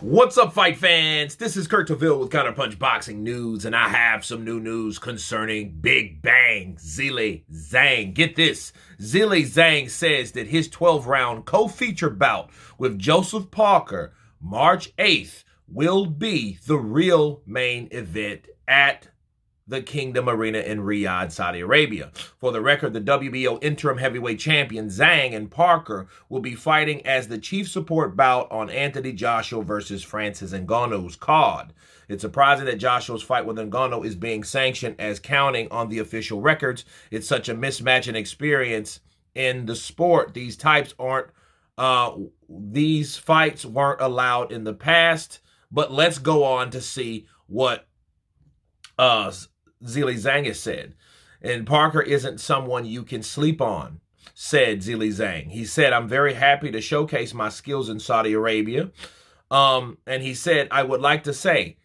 What's up, fight fans? This is Kurt Taville with Counterpunch Boxing News, and I have some new news concerning Big Bang Zhilei Zhang. Get this. Zhilei Zhang says that his 12-round co-feature bout with Joseph Parker March 8th will be the real main event at the Kingdom Arena in Riyadh, Saudi Arabia. For the record, the WBO interim heavyweight champion Zhang and Parker will be fighting as the chief support bout on Anthony Joshua versus Francis Ngannou's card. It's surprising that Joshua's fight with Ngannou is being sanctioned as counting on the official records. It's such a mismatch in experience in the sport. These fights weren't allowed in the past, but let's go on to see what Zhilei Zhang has said. And Parker isn't someone you can sleep on, said Zhilei Zhang. He said, I'm very happy to showcase my skills in Saudi Arabia. And he said, I would like to say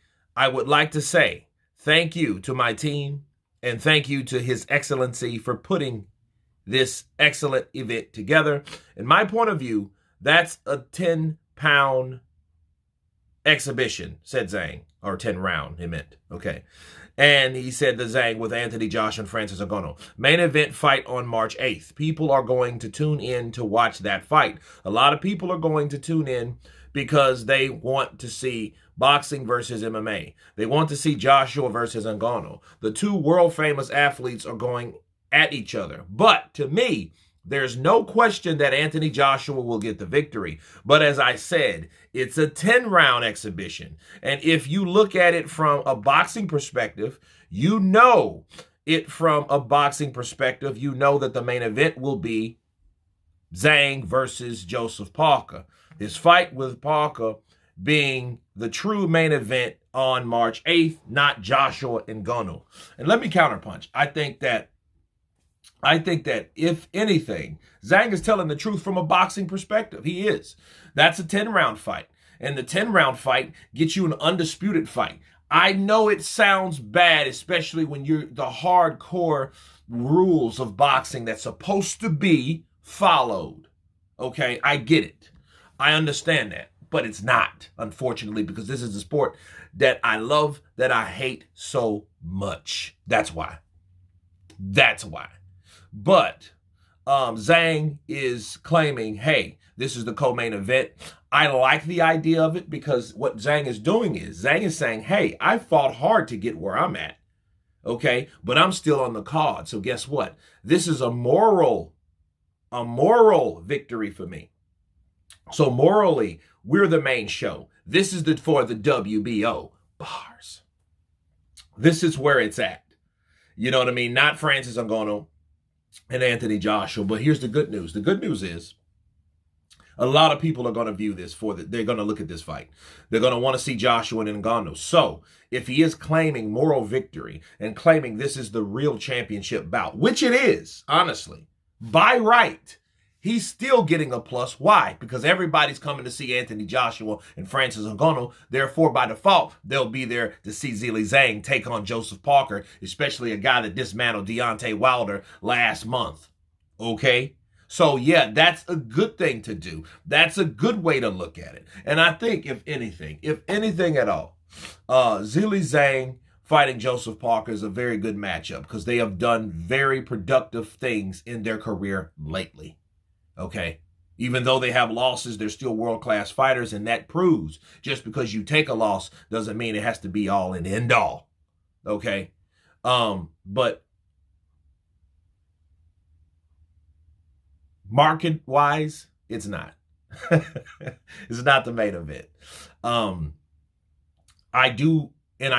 thank you to my team and thank you to His Excellency for putting this excellent event together. In my point of view, that's a 10-pound exhibition, said Zhang, or 10-round, he meant. Okay. And he said the Zhang with Anthony Joshua and Francis Ngannou. Main event fight on March 8th. People are going to tune in to watch that fight. A lot of people are going to tune in because they want to see boxing versus MMA. They want to see Joshua versus Ngannou. The two world-famous athletes are going at each other. But to me, there's no question that Anthony Joshua will get the victory. But as I said, it's a 10-round exhibition. And if you look at it from a boxing perspective, you know that the main event will be Zhang versus Joseph Parker. His fight with Parker being the true main event on March 8th, not Joshua and Ngannou. And let me counterpunch. I think that if anything, Zhang is telling the truth from a boxing perspective. He is. That's a 10-round fight. And the 10-round fight gets you an undisputed fight. I know it sounds bad, especially when you're the hardcore rules of boxing that's supposed to be followed. Okay, I get it. I understand that. But it's not, unfortunately, because this is a sport that I love, that I hate so much. That's why. But Zhang is claiming, hey, this is the co-main event. I like the idea of it because what Zhang is doing is, Zhang is saying, hey, I fought hard to get where I'm at, okay? But I'm still on the card. So guess what? This is a moral victory for me. So morally, we're the main show. This is for the WBO. Bars. This is where it's at. You know what I mean? Not Francis Ngannou and Anthony Joshua. But here's the good news. The good news is a lot of people are going to view this they're going to look at this fight. They're going to want to see Joshua and Ngannou. So if he is claiming moral victory and claiming this is the real championship bout, which it is, honestly, by right, he's still getting a plus. Why? Because everybody's coming to see Anthony Joshua and Francis Ngannou. Therefore, by default, they'll be there to see Zhilei Zhang take on Joseph Parker, especially a guy that dismantled Deontay Wilder last month. Okay? So, yeah, that's a good thing to do. That's a good way to look at it. And I think, if anything at all, Zhilei Zhang fighting Joseph Parker is a very good matchup because they have done very productive things in their career lately. Okay, even though they have losses, they're still world-class fighters, and that proves just because you take a loss doesn't mean it has to be all and end all. Okay, but market-wise, it's not. It's not the main event. I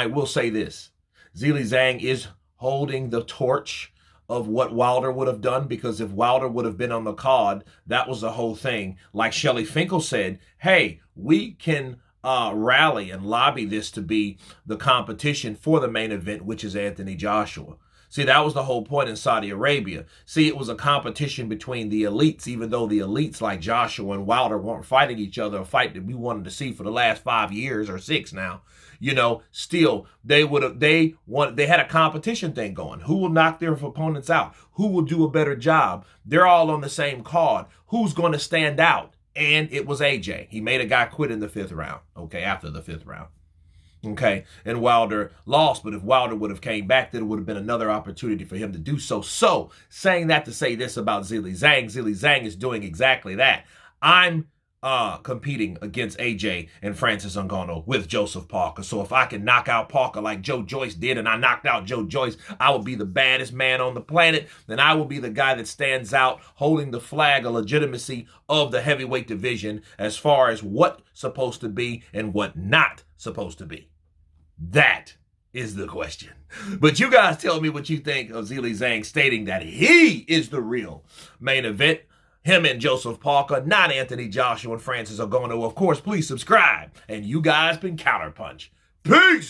will say this: Zhilei Zhang is holding the torch of what Wilder would have done, because if Wilder would have been on the card, that was the whole thing. Like Shelly Finkel said, hey, we can rally and lobby this to be the competition for the main event, which is Anthony Joshua. See, that was the whole point in Saudi Arabia. See, it was a competition between the elites, even though the elites like Joshua and Wilder weren't fighting each other, a fight that we wanted to see for the last 5 years or 6 now. You know, still, they had a competition thing going. Who will knock their opponents out? Who will do a better job? They're all on the same card. Who's going to stand out? and it was AJ. He made a guy quit in the 5th round, okay, after the 5th round. Okay, and Wilder lost, but if Wilder would have came back, then it would have been another opportunity for him to do so. So, saying that to say this about Zhilei Zhang is doing exactly that. I'm competing against AJ and Francis Ngannou with Joseph Parker. So if I can knock out Parker like Joe Joyce did, and I knocked out Joe Joyce, I will be the baddest man on the planet. Then I will be the guy that stands out holding the flag of legitimacy of the heavyweight division as far as what's supposed to be and what not supposed to be. That is the question. But you guys tell me what you think of Zhilei Zhang stating that he is the real main event. Him and Joseph Parker, not Anthony Joshua and Francis Ngannou. Of course, please subscribe. And you guys been Counterpunch. Peace!